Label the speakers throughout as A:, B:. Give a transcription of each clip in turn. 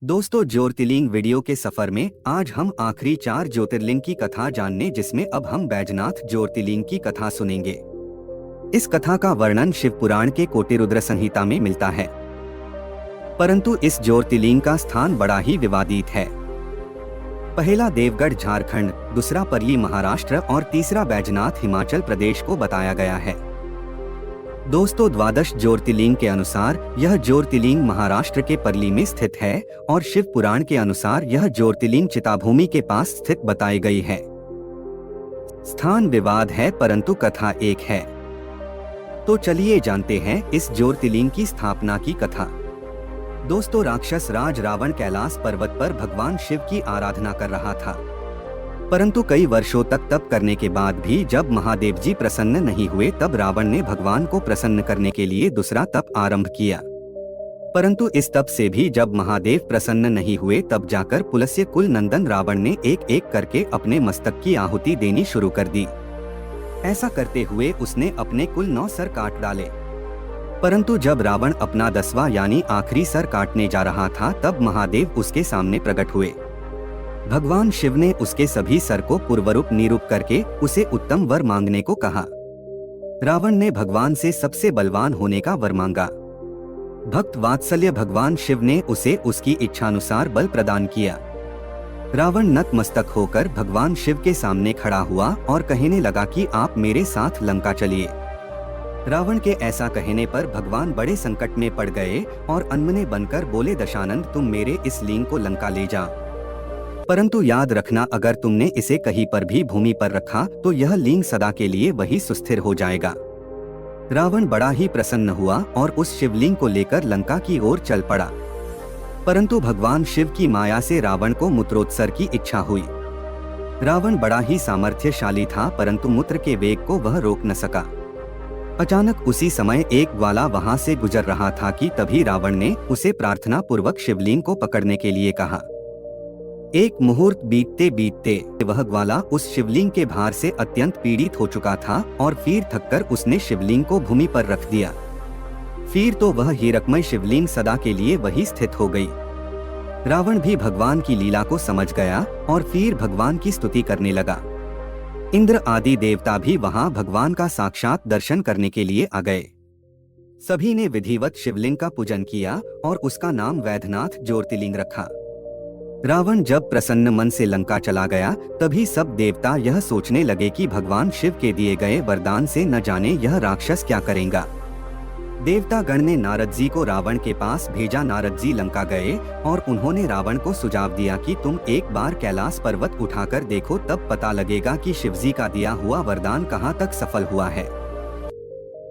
A: दोस्तों, ज्योतिर्लिंग वीडियो के सफर में आज हम आखिरी 4 ज्योतिर्लिंग की कथा जानने, जिसमें अब हम बैजनाथ ज्योतिर्लिंग की कथा सुनेंगे। इस कथा का वर्णन शिव पुराण के कोटिरुद्र संहिता में मिलता है, परंतु इस ज्योतिर्लिंग का स्थान बड़ा ही विवादित है। पहला देवगढ़ झारखंड, दूसरा परली महाराष्ट्र और तीसरा बैजनाथ हिमाचल प्रदेश को बताया गया है। दोस्तों, द्वादश ज्योतिर्लिंग के अनुसार यह ज्योतिर्लिंग महाराष्ट्र के परली में स्थित है और शिव पुराण के अनुसार यह ज्योतिर्लिंग चिताभूमि के पास स्थित बताई गई है। स्थान विवाद है परंतु कथा एक है। तो चलिए जानते हैं इस ज्योतिर्लिंग की स्थापना की कथा। दोस्तों, राक्षस राज रावण कैलाश पर्वत पर भगवान शिव की आराधना कर रहा था, परंतु कई वर्षों तक तप करने के बाद भी जब महादेव जी प्रसन्न नहीं हुए, तब रावण ने भगवान को प्रसन्न करने के लिए दूसरा तप आरंभ किया। परंतु इस तप से भी जब महादेव प्रसन्न नहीं हुए, तब जाकर पुलस्त्य कुल नंदन रावण ने एक एक करके अपने मस्तक की आहुति देनी शुरू कर दी। ऐसा करते हुए उसने अपने कुल 9 सर काट डाले। परंतु जब रावण अपना 10वां यानी आखिरी सर काटने जा रहा था, तब महादेव उसके सामने प्रकट हुए। भगवान शिव ने उसके सभी सर को पूर्वरूप निरूप करके उसे उत्तम वर मांगने को कहा। रावण ने भगवान से सबसे बलवान होने का वर मांगा। भक्त वात्सल्य भगवान शिव ने उसे उसकी इच्छानुसार बल प्रदान किया। रावण नतमस्तक होकर भगवान शिव के सामने खड़ा हुआ और कहने लगा कि आप मेरे साथ लंका चलिए। रावण के ऐसा कहने पर भगवान बड़े संकट में पड़ गए और अनमने बनकर बोले, दशानंद, तुम मेरे इस लिंग को लंका ले जा, परंतु याद रखना, अगर तुमने इसे कहीं पर भी भूमि पर रखा तो यह लिंग सदा के लिए वही सुस्थिर हो जाएगा। रावण बड़ा ही प्रसन्न हुआ और उस शिवलिंग को लेकर लंका की ओर चल पड़ा। परंतु भगवान शिव की माया से रावण को मूत्रोत्सर्ग की इच्छा हुई। रावण बड़ा ही सामर्थ्यशाली था, परंतु मूत्र के वेग को वह रोक न सका। अचानक उसी समय एक ग्वाला वहां से गुजर रहा था कि तभी रावण ने उसे प्रार्थना पूर्वक शिवलिंग को पकड़ने के लिए कहा। एक मुहूर्त बीतते बीतते वह ग्वाला उस शिवलिंग के भार से अत्यंत पीड़ित हो चुका था और फिर थककर उसने शिवलिंग को भूमि पर रख दिया। फिर तो वह हीरकमय शिवलिंग सदा के लिए वही स्थित हो गई। रावण भी भगवान की लीला को समझ गया और फिर भगवान की स्तुति करने लगा। इंद्र आदि देवता भी वहां भगवान का साक्षात दर्शन करने के लिए आ गए। सभी ने विधिवत शिवलिंग का पूजन किया और उसका नाम वैद्यनाथ ज्योतिर्लिंग रखा। रावण जब प्रसन्न मन से लंका चला गया, तभी सब देवता यह सोचने लगे कि भगवान शिव के दिए गए वरदान से न जाने यह राक्षस क्या करेगा। देवता गण ने नारद जी को रावण के पास भेजा। नारद जी लंका गए और उन्होंने रावण को सुझाव दिया कि तुम एक बार कैलाश पर्वत उठाकर देखो, तब पता लगेगा कि शिवजी का दिया हुआ वरदान कहाँ तक सफल हुआ है।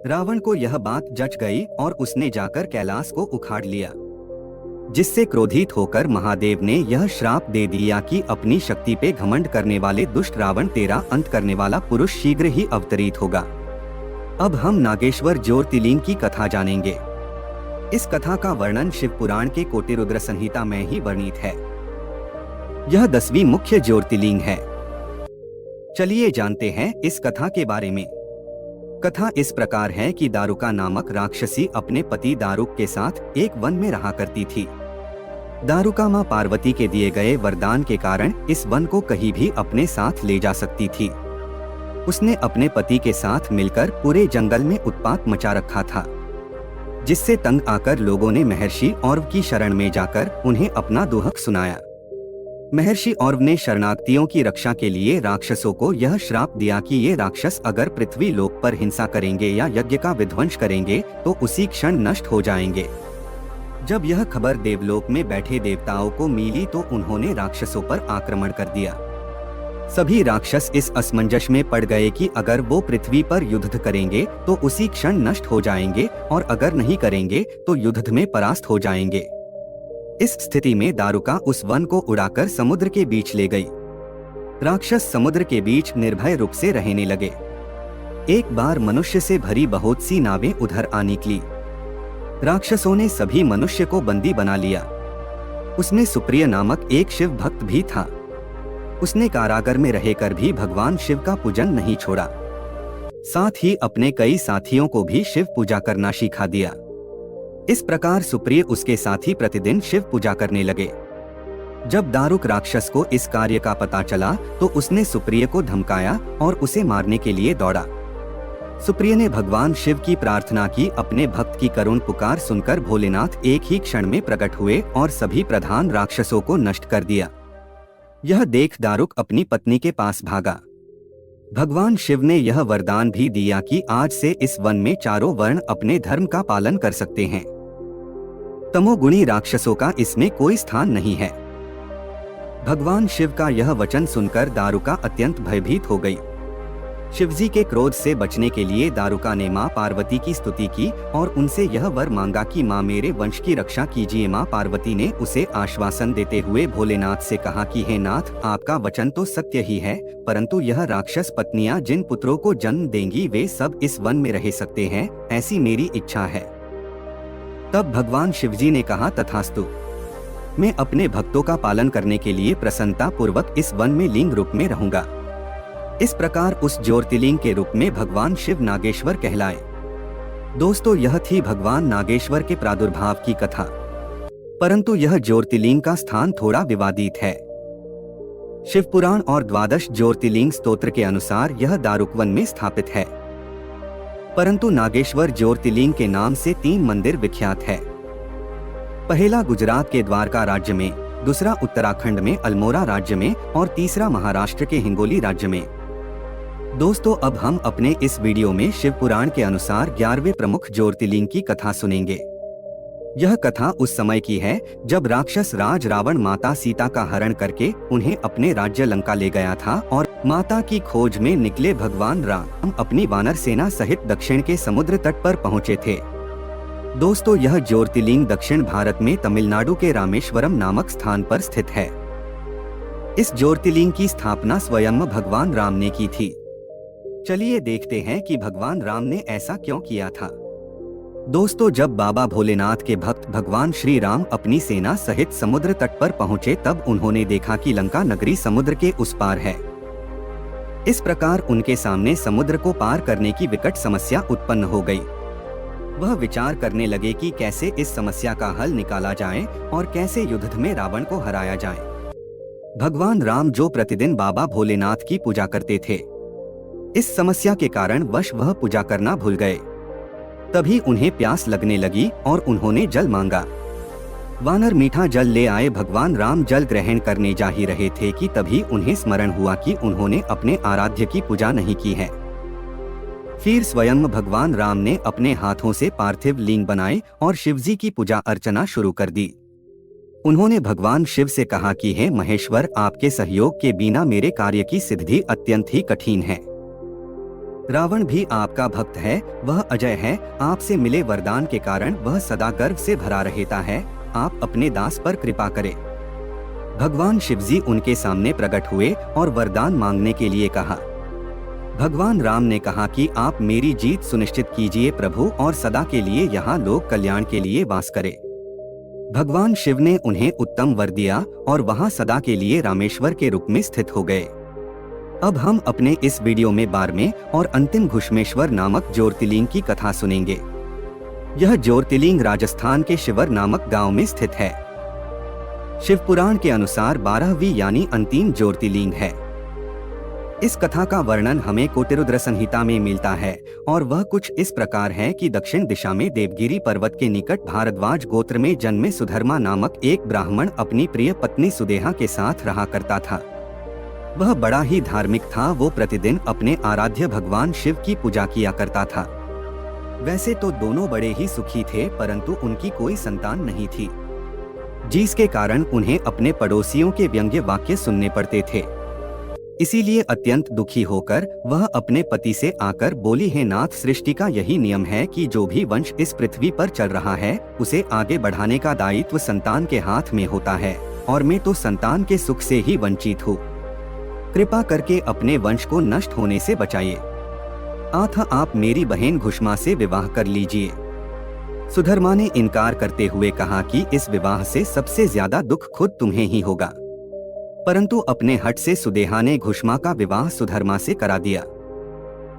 A: रावण को यह बात जच गई और उसने जाकर कैलाश को उखाड़ लिया, जिससे क्रोधित होकर महादेव ने यह श्राप दे दिया कि अपनी शक्ति पे घमंड करने वाले दुष्ट रावण, तेरा अंत करने वाला पुरुष शीघ्र ही अवतरित होगा। अब हम नागेश्वर ज्योतिर्लिंग की कथा जानेंगे। इस कथा का वर्णन शिव पुराण के कोटिरुद्र संहिता में ही वर्णित है। यह 10वीं मुख्य ज्योतिर्लिंग है। चलिए जानते हैं इस कथा के बारे में। कथा इस प्रकार है कि दारुका नामक राक्षसी अपने पति दारुक के साथ एक वन में रहा करती थी। दारुका मां पार्वती के दिए गए वरदान के कारण इस वन को कहीं भी अपने साथ ले जा सकती थी। उसने अपने पति के साथ मिलकर पूरे जंगल में उत्पात मचा रखा था, जिससे तंग आकर लोगों ने महर्षि औरव की शरण में जाकर उन्हें अपना दुहक सुनाया। महर्षि औरव ने शरणार्थियों की रक्षा के लिए राक्षसों को यह श्राप दिया कि ये राक्षस अगर पृथ्वी लोक पर हिंसा करेंगे या यज्ञ का विध्वंस करेंगे तो उसी क्षण नष्ट हो जाएंगे। जब यह खबर देवलोक में बैठे देवताओं को मिली तो उन्होंने राक्षसों पर आक्रमण कर दिया। सभी राक्षस इस असमंजस में पड़ गए कि अगर वो पृथ्वी पर युद्ध करेंगे तो उसी क्षण नष्ट हो जाएंगे और अगर नहीं करेंगे तो युद्ध में परास्त हो जाएंगे। इस स्थिति में दारुका उस वन को उड़ाकर समुद्र के बीच ले गई। राक्षस समुद्र के बीच निर्भय रूप से रहने लगे। एक बार मनुष्य से भरी बहुत सी नावें उधर आ निकली। राक्षसों ने सभी मनुष्य को बंदी बना लिया। उसमें सुप्रिय नामक एक शिव भक्त भी था। उसने कारागार में रहकर भी भगवान शिव का पूजन नहीं छोड़ा, साथ ही अपने कई साथियों को भी शिव पूजा करना सिखा दिया। इस प्रकार सुप्रिय उसके साथ ही प्रतिदिन शिव पूजा करने लगे। जब दारुक राक्षस को इस कार्य का पता चला तो उसने सुप्रिय को धमकाया और उसे मारने के लिए दौड़ा। सुप्रिय ने भगवान शिव की प्रार्थना की। अपने भक्त की करुण पुकार सुनकर भोलेनाथ एक ही क्षण में प्रकट हुए और सभी प्रधान राक्षसों को नष्ट कर दिया। यह देख दारुक अपनी पत्नी के पास भागा। भगवान शिव ने यह वरदान भी दिया कि आज से इस वन में चारों वर्ण अपने धर्म का पालन कर सकते हैं। तमोगुणी राक्षसों का इसमें कोई स्थान नहीं है। भगवान शिव का यह वचन सुनकर दारुका अत्यंत भयभीत हो गई। शिवजी के क्रोध से बचने के लिए दारुका ने मां पार्वती की स्तुति की और उनसे यह वर मांगा कि मां मेरे वंश की रक्षा कीजिए। मां पार्वती ने उसे आश्वासन देते हुए भोलेनाथ से कहा कि हे नाथ, आपका वचन तो सत्य ही है, परंतु यह राक्षस पत्नियां जिन पुत्रों को जन्म देंगी वे सब इस वन में रह सकते हैं, ऐसी मेरी इच्छा है। तब भगवान शिवजी ने कहा, तथास्तु, मैं अपने भक्तों का पालन करने के लिए प्रसन्नता पूर्वक इस वन में लिंग रूप में रहूंगा। इस प्रकार उस ज्योतिर्लिंग के रूप में भगवान शिव नागेश्वर कहलाए। दोस्तों, यह थी भगवान नागेश्वर के प्रादुर्भाव की कथा, परंतु यह ज्योतिर्लिंग का स्थान थोड़ा विवादित है। शिव पुराण और 12 ज्योतिर्लिंग स्तोत्र के अनुसार यह दारुकवन में स्थापित है, परंतु नागेश्वर ज्योतिर्लिंग के नाम से 3 मंदिर विख्यात है। पहला गुजरात के द्वारका राज्य में, दूसरा उत्तराखंड में अल्मोड़ा राज्य में और तीसरा महाराष्ट्र के हिंगोली राज्य में। दोस्तों, अब हम अपने इस वीडियो में शिव पुराण के अनुसार 11वें प्रमुख ज्योतिर्लिंग की कथा सुनेंगे। यह कथा उस समय की है जब राक्षस राज रावण माता सीता का हरण करके उन्हें अपने राज्य लंका ले गया था और माता की खोज में निकले भगवान राम अपनी वानर सेना सहित दक्षिण के समुद्र तट पर पहुँचे थे। दोस्तों, यह ज्योतिर्लिंग दक्षिण भारत में तमिलनाडु के रामेश्वरम नामक स्थान पर स्थित है। इस ज्योतिर्लिंग की स्थापना स्वयं भगवान राम ने की थी। चलिए देखते हैं कि भगवान राम ने ऐसा क्यों किया था। दोस्तों, जब बाबा भोलेनाथ के भक्त भगवान श्री राम अपनी सेना सहित समुद्र तट पर पहुंचे तब उन्होंने देखा कि लंका नगरी समुद्र के उस पार है। इस प्रकार उनके सामने समुद्र को पार करने की विकट समस्या उत्पन्न हो गई। वह विचार करने लगे कि कैसे इस समस्या का हल निकाला जाए और कैसे युद्ध में रावण को हराया जाए। भगवान राम जो प्रतिदिन बाबा भोलेनाथ की पूजा करते थे, इस समस्या के कारण वश वह पूजा करना भूल गए। तभी उन्हें प्यास लगने लगी और उन्होंने जल मांगा। वानर मीठा जल ले आए। भगवान राम जल ग्रहण करने जा ही रहे थे कि तभी उन्हें स्मरण हुआ कि उन्होंने अपने आराध्य की पूजा नहीं की है। फिर स्वयं भगवान राम ने अपने हाथों से पार्थिव लिंग बनाए और शिवजी की पूजा अर्चना शुरू कर दी। उन्होंने भगवान शिव से कहा कि हे महेश्वर, आपके सहयोग के बिना मेरे कार्य की सिद्धि अत्यंत ही कठिन है। रावण भी आपका भक्त है, वह अजय है। आपसे मिले वरदान के कारण वह सदा गर्व से भरा रहता है। आप अपने दास पर कृपा करें। भगवान शिवजी उनके सामने प्रकट हुए और वरदान मांगने के लिए कहा। भगवान राम ने कहा कि आप मेरी जीत सुनिश्चित कीजिए प्रभु और सदा के लिए यहाँ लोक कल्याण के लिए वास करें। भगवान शिव ने उन्हें उत्तम वर दिया और वहाँ सदा के लिए रामेश्वर के रूप में स्थित हो गए। अब हम अपने इस वीडियो में 12वें और अंतिम घुश्मेश्वर नामक ज्योतिर्लिंग की कथा सुनेंगे। यह ज्योतिर्लिंग राजस्थान के शिवर नामक गांव में स्थित है। शिव पुराण के अनुसार 12वीं यानी अंतिम ज्योतिर्लिंग है। इस कथा का वर्णन हमें कोटिरुद्र संहिता में मिलता है और वह कुछ इस प्रकार है कि दक्षिण दिशा में देवगिरी पर्वत के निकट भारद्वाज गोत्र में जन्मे सुधर्मा नामक एक ब्राह्मण अपनी प्रिय पत्नी सुदेहा के साथ रहा करता था। वह बड़ा ही धार्मिक था। वो प्रतिदिन अपने आराध्य भगवान शिव की पूजा किया करता था। वैसे तो दोनों बड़े ही सुखी थे, परंतु उनकी कोई संतान नहीं थी, जिसके कारण उन्हें अपने पड़ोसियों के व्यंग्य वाक्य सुनने पड़ते थे। इसीलिए अत्यंत दुखी होकर वह अपने पति से आकर बोली, हे नाथ, सृष्टि का यही नियम है कि जो भी वंश इस पृथ्वी पर चल रहा है उसे आगे बढ़ाने का दायित्व संतान के हाथ में होता है और मैं तो संतान के सुख से ही वंचित हूँ। कृपा करके अपने वंश को नष्ट होने से बचाइए, अतः आप मेरी बहन घुश्मा से विवाह कर लीजिए। सुधर्मा ने इनकार करते हुए कहा कि इस विवाह से सबसे ज्यादा दुख खुद तुम्हें ही होगा, परंतु अपने हट से सुदेहा ने घुश्मा का विवाह सुधर्मा से करा दिया।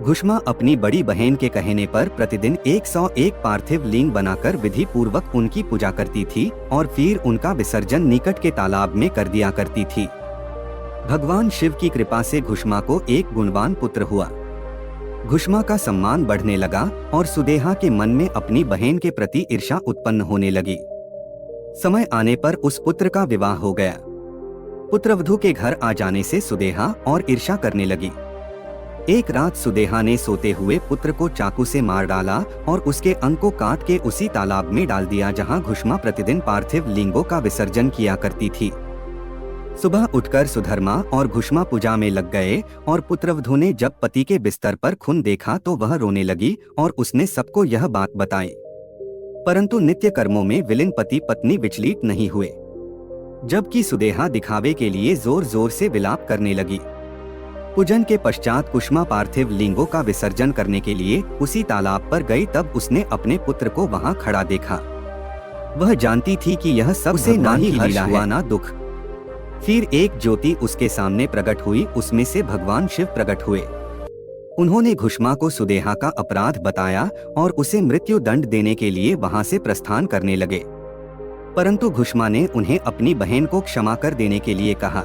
A: घुष्मा अपनी बड़ी बहन के कहने पर प्रतिदिन 101 पार्थिव लिंग बनाकर विधि पूर्वक उनकी पूजा करती थी और फिर उनका विसर्जन निकट के तालाब में कर दिया करती थी। भगवान शिव की कृपा से घुष्मा को एक गुणवान पुत्र हुआ। घुष्मा का सम्मान बढ़ने लगा और सुदेहा के मन में अपनी बहन के प्रति ईर्ष्या उत्पन्न होने लगी। समय आने पर उस पुत्र का विवाह हो गया। पुत्रवधू के घर आ जाने से सुदेहा और ईर्ष्या करने लगी। एक रात सुदेहा ने सोते हुए पुत्र को चाकू से मार डाला और उसके अंग को काट के उसी तालाब में डाल दिया जहां घुष्मा प्रतिदिन पार्थिव लिंगों का विसर्जन किया करती थी। सुबह उठकर सुधर्मा और घुष्मा पूजा में लग गए और पुत्रवधू ने जब पति के बिस्तर पर खून देखा तो वह रोने लगी और उसने सबको यह बात बताई। परंतु नित्य कर्मों में विलीन पति पत्नी विचलित नहीं हुए, जबकि सुदेहा दिखावे के लिए जोर जोर से विलाप करने लगी। पूजन के पश्चात घुष्मा पार्थिव लिंगों का विसर्जन करने के लिए उसी तालाब पर गई। तब उसने अपने पुत्र को वहां खड़ा देखा। वह जानती थी कि यह सब उसे ना ही हर्ष हुआ ना दुख। फिर एक ज्योति उसके सामने प्रकट हुई, उसमें से भगवान शिव प्रकट हुए। उन्होंने घुष्मा को सुदेहा का अपराध बताया और उसे मृत्यु दंड देने के लिए वहां से प्रस्थान करने लगे। परंतु घुष्मा ने उन्हें अपनी बहन को क्षमा कर देने के लिए कहा।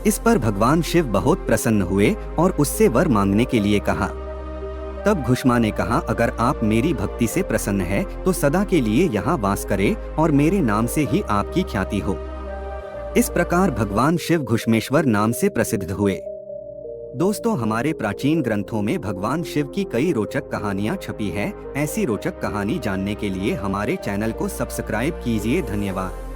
A: इस पर भगवान शिव बहुत प्रसन्न हुए और उससे वर मांगने के लिए कहा। तब घुष्मा ने कहा, अगर आप मेरी भक्ति से प्रसन्न है तो सदा के लिए यहाँ वास करें और मेरे नाम से ही आपकी ख्याति हो। इस प्रकार भगवान शिव घुष्मेश्वर नाम से प्रसिद्ध हुए। दोस्तों, हमारे प्राचीन ग्रंथों में भगवान शिव की कई रोचक कहानियां छपी है। ऐसी रोचक कहानी जानने के लिए हमारे चैनल को सब्सक्राइब कीजिए। धन्यवाद।